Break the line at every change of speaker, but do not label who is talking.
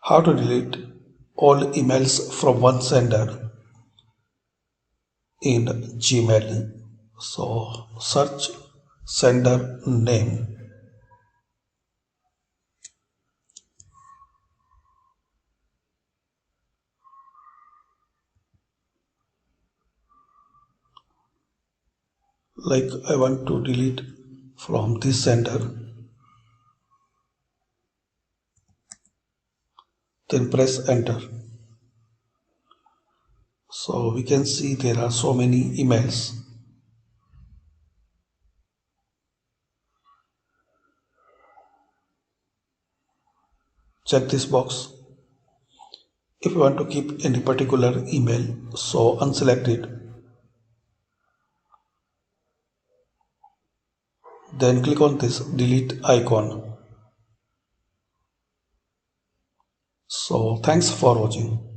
How to delete all emails from one sender in Gmail. So search sender name. Like I want to delete from this sender, then press enter. So we can see there are so many emails. Check this box. If you want to keep any particular email, so unselect it. Then click on this delete icon. So thanks for watching.